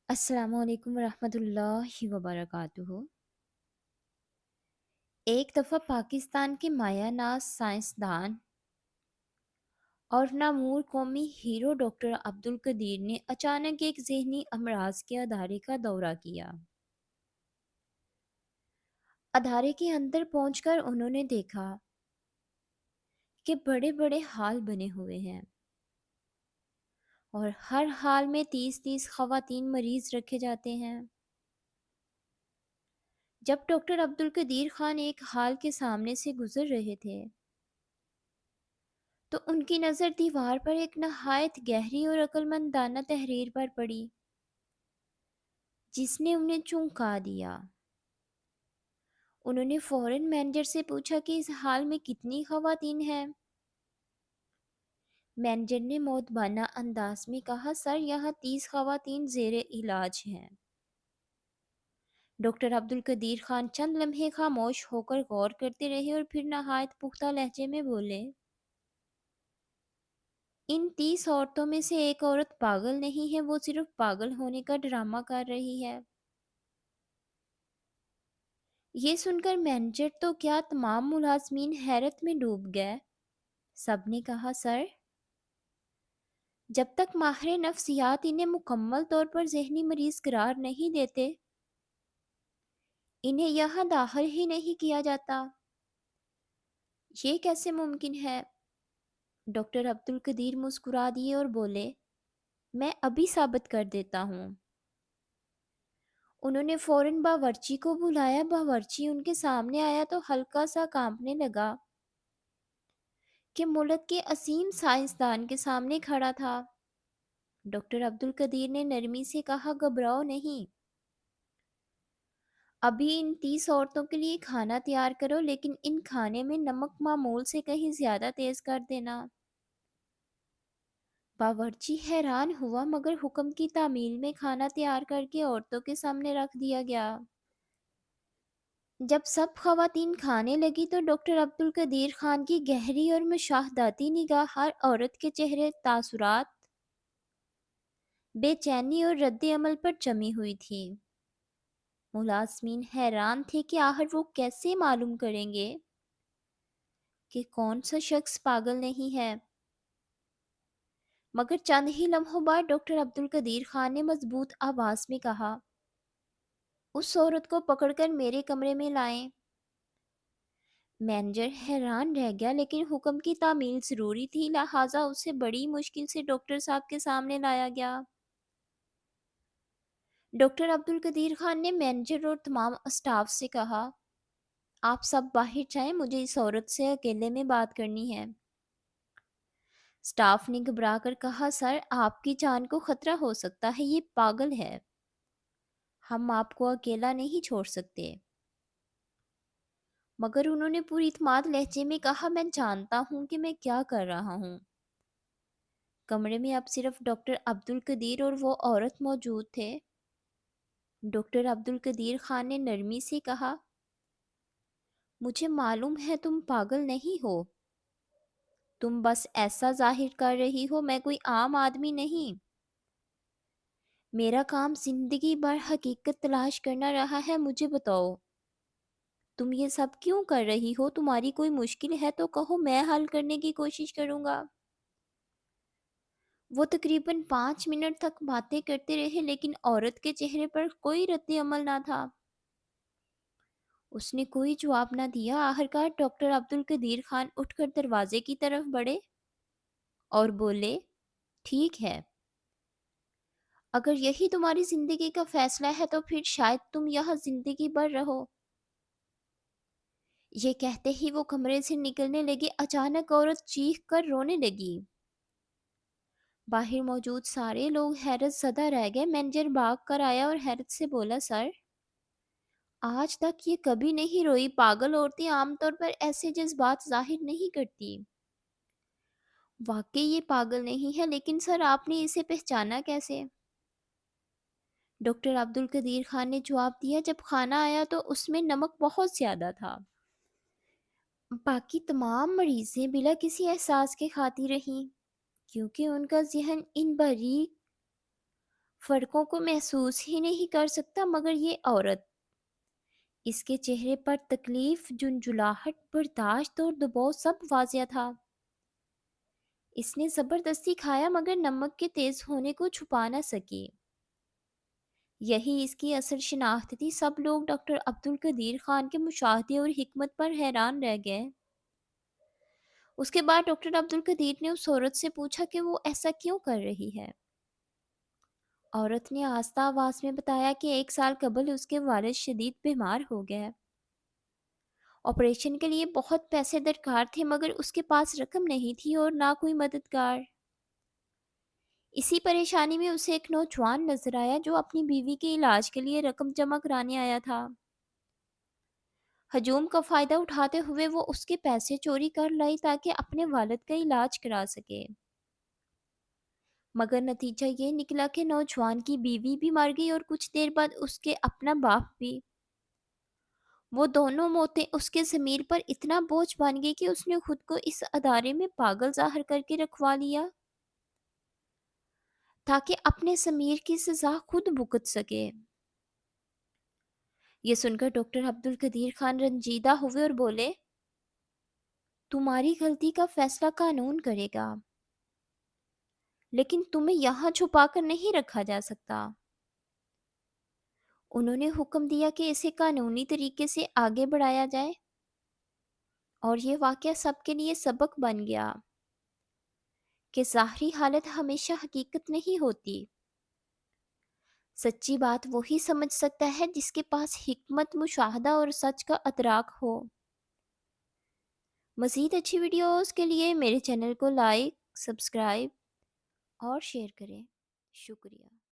السلام علیکم ورحمۃ اللہ وبرکاتہ۔ ایک دفعہ پاکستان کے مایہ ناز سائنسدان اور نامور قومی ہیرو ڈاکٹر عبدالقدیر نے اچانک ایک ذہنی امراض کے ادارے کا دورہ کیا۔ ادارے کے اندر پہنچ کر انہوں نے دیکھا کہ بڑے بڑے ہال بنے ہوئے ہیں اور ہر ہال میں 30 خواتین مریض رکھے جاتے ہیں۔ جب ڈاکٹر عبدالقدیر خان ایک ہال کے سامنے سے گزر رہے تھے تو ان کی نظر دیوار پر ایک نہایت گہری اور عقلمندانہ تحریر پر پڑی جس نے انہیں چونکا دیا۔ انہوں نے فوراً مینیجر سے پوچھا کہ اس حال میں کتنی خواتین ہیں۔ مینیجر نے مؤدبانہ انداز میں کہا، سر یہاں 30 خواتین زیر علاج ہیں۔ ڈاکٹر عبدالقدیر خان چند لمحے خاموش ہو کر غور کرتے رہے اور پھر نہایت پختہ لہجے میں بولے، ان 30 عورتوں میں سے ایک عورت پاگل نہیں ہے، وہ صرف پاگل ہونے کا ڈرامہ کر رہی ہے۔ یہ سن کر مینیجر تو کیا تمام ملازمین حیرت میں ڈوب گئے۔ سب نے کہا، سر جب تک ماہر نفسیات انہیں مکمل طور پر ذہنی مریض قرار نہیں دیتے انہیں یہاں داخل ہی نہیں کیا جاتا۔ یہ کیسے ممکن ہے؟ ڈاکٹر عبدالقدیر مسکرا دیے اور بولے، میں ابھی ثابت کر دیتا ہوں۔ انہوں نے فوراً باورچی کو بلایا۔ باورچی ان کے سامنے آیا تو ہلکا سا کانپنے لگا کہ ملک کے عظیم سائنسدان کے سامنے کھڑا تھا۔ ڈاکٹر عبدالقدیر نے نرمی سے کہا، گھبراؤ نہیں، ابھی ان 30 عورتوں کے لیے کھانا تیار کرو، لیکن ان کھانے میں نمک معمول سے کہیں زیادہ تیز کر دینا۔ باورچی حیران ہوا مگر حکم کی تعمیل میں کھانا تیار کر کے عورتوں کے سامنے رکھ دیا گیا۔ جب سب خواتین کھانے لگی تو ڈاکٹر عبدالقدیر خان کی گہری اور مشاہداتی نگاہ ہر عورت کے چہرے تاثرات، بے چینی اور رد عمل پر جمی ہوئی تھی۔ ملازمین حیران تھے کہ آخر وہ کیسے معلوم کریں گے کہ کون سا شخص پاگل نہیں ہے۔ مگر چند ہی لمحوں بعد ڈاکٹر عبدالقدیر خان نے مضبوط آواز میں کہا، اس عورت کو پکڑ کر میرے کمرے میں لائیں۔ مینیجر حیران رہ گیا، لیکن حکم کی تعمیل ضروری تھی، لہٰذا اسے بڑی مشکل سے ڈاکٹر صاحب کے سامنے لایا گیا۔ ڈاکٹر عبدالقدیر خان نے مینیجر اور تمام اسٹاف سے کہا، آپ سب باہر جائیں، مجھے اس عورت سے اکیلے میں بات کرنی ہے۔ اسٹاف نے گھبرا کر کہا، سر آپ کی جان کو خطرہ ہو سکتا ہے، یہ پاگل ہے، ہم آپ کو اکیلا نہیں چھوڑ سکتے۔ مگر انہوں نے پوری اعتماد لہجے میں کہا، میں جانتا ہوں کہ میں کیا کر رہا ہوں۔ کمرے میں اب صرف ڈاکٹر عبدالقدیر اور وہ عورت موجود تھے۔ ڈاکٹر عبدالقدیر خان نے نرمی سے کہا، مجھے معلوم ہے تم پاگل نہیں ہو، تم بس ایسا ظاہر کر رہی ہو، میں کوئی عام آدمی نہیں۔ میرا کام زندگی بھر حقیقت تلاش کرنا رہا ہے، مجھے بتاؤ تم یہ سب کیوں کر رہی ہو؟ تمہاری کوئی مشکل ہے تو کہو، میں حل کرنے کی کوشش کروں گا۔ وہ تقریباً 5 منٹ تک باتیں کرتے رہے، لیکن عورت کے چہرے پر کوئی رد عمل نہ تھا۔ اس نے کوئی جواب نہ دیا۔ آخرکار ڈاکٹر عبدالقدیر خان اٹھ کر دروازے کی طرف بڑھے اور بولے، ٹھیک ہے، اگر یہی تمہاری زندگی کا فیصلہ ہے تو پھر شاید تم یہاں زندگی بھر رہو۔ یہ کہتے ہی وہ کمرے سے نکلنے لگے۔ اچانک عورت چیخ کر رونے لگی۔ باہر موجود سارے لوگ حیرت زدہ رہ گئے۔ مینیجر بھاگ کر آیا اور حیرت سے بولا، سر آج تک یہ کبھی نہیں روئی، پاگل عورتیں عام طور پر ایسے جذبات ظاہر نہیں کرتی۔ واقعی یہ پاگل نہیں ہے، لیکن سر آپ نے اسے پہچانا کیسے؟ ڈاکٹر عبدالقدیر خان نے جواب دیا، جب کھانا آیا تو اس میں نمک بہت زیادہ تھا۔ باقی تمام مریضیں بلا کسی احساس کے کھاتی رہیں کیونکہ ان کا ذہن ان باریک فرقوں کو محسوس ہی نہیں کر سکتا مگر یہ عورت، اس کے چہرے پر تکلیف، جھنجھلاہٹ، برداشت اور دباؤ سب واضح تھا۔ اس نے زبردستی کھایا مگر نمک کے تیز ہونے کو چھپا نہ سکی۔ یہی اس کی اصل شناخت تھی۔ سب لوگ ڈاکٹر عبدالقدیر خان کے مشاہدے اور حکمت پر حیران رہ گئے۔ اس کے بعد ڈاکٹر عبدالقدیر نے اس عورت سے پوچھا کہ وہ ایسا کیوں کر رہی ہے۔ عورت نے آہستہ آواز میں بتایا کہ 1 سال قبل اس کے والد شدید بیمار ہو گئے۔ آپریشن کے لیے بہت پیسے درکار تھے مگر اس کے پاس رقم نہیں تھی اور نہ کوئی مددگار۔ اسی پریشانی میں اسے ایک نوجوان نظر آیا جو اپنی بیوی کے علاج کے لیے رقم جمع کرانے آیا تھا۔ ہجوم کا فائدہ اٹھاتے ہوئے وہ اس کے پیسے چوری کر لائی تاکہ اپنے والد کا علاج کرا سکے، مگر نتیجہ یہ نکلا کہ نوجوان کی بیوی بھی مر گئی اور کچھ دیر بعد اس کے اپنا باپ بھی۔ وہ دونوں موتیں اس کے ضمیر پر اتنا بوجھ بن گئی کہ اس نے خود کو اس ادارے میں پاگل ظاہر کر کے رکھوا لیا تاکہ اپنے ضمیر کی سزا خود بھگت سکے۔ یہ سن کر ڈاکٹر عبدالقدیر خان رنجیدہ ہوئے اور بولے، تمہاری غلطی کا فیصلہ قانون کرے گا، لیکن تمہیں یہاں چھپا کر نہیں رکھا جا سکتا۔ انہوں نے حکم دیا کہ اسے قانونی طریقے سے آگے بڑھایا جائے، اور یہ واقعہ سب کے لیے سبق بن گیا کہ ظاہری حالت ہمیشہ حقیقت نہیں ہوتی۔ سچی بات وہی سمجھ سکتا ہے جس کے پاس حکمت، مشاہدہ اور سچ کا ادراک ہو۔ مزید اچھی ویڈیوز کے لیے میرے چینل کو لائک، سبسکرائب اور شیئر کریں۔ شکریہ۔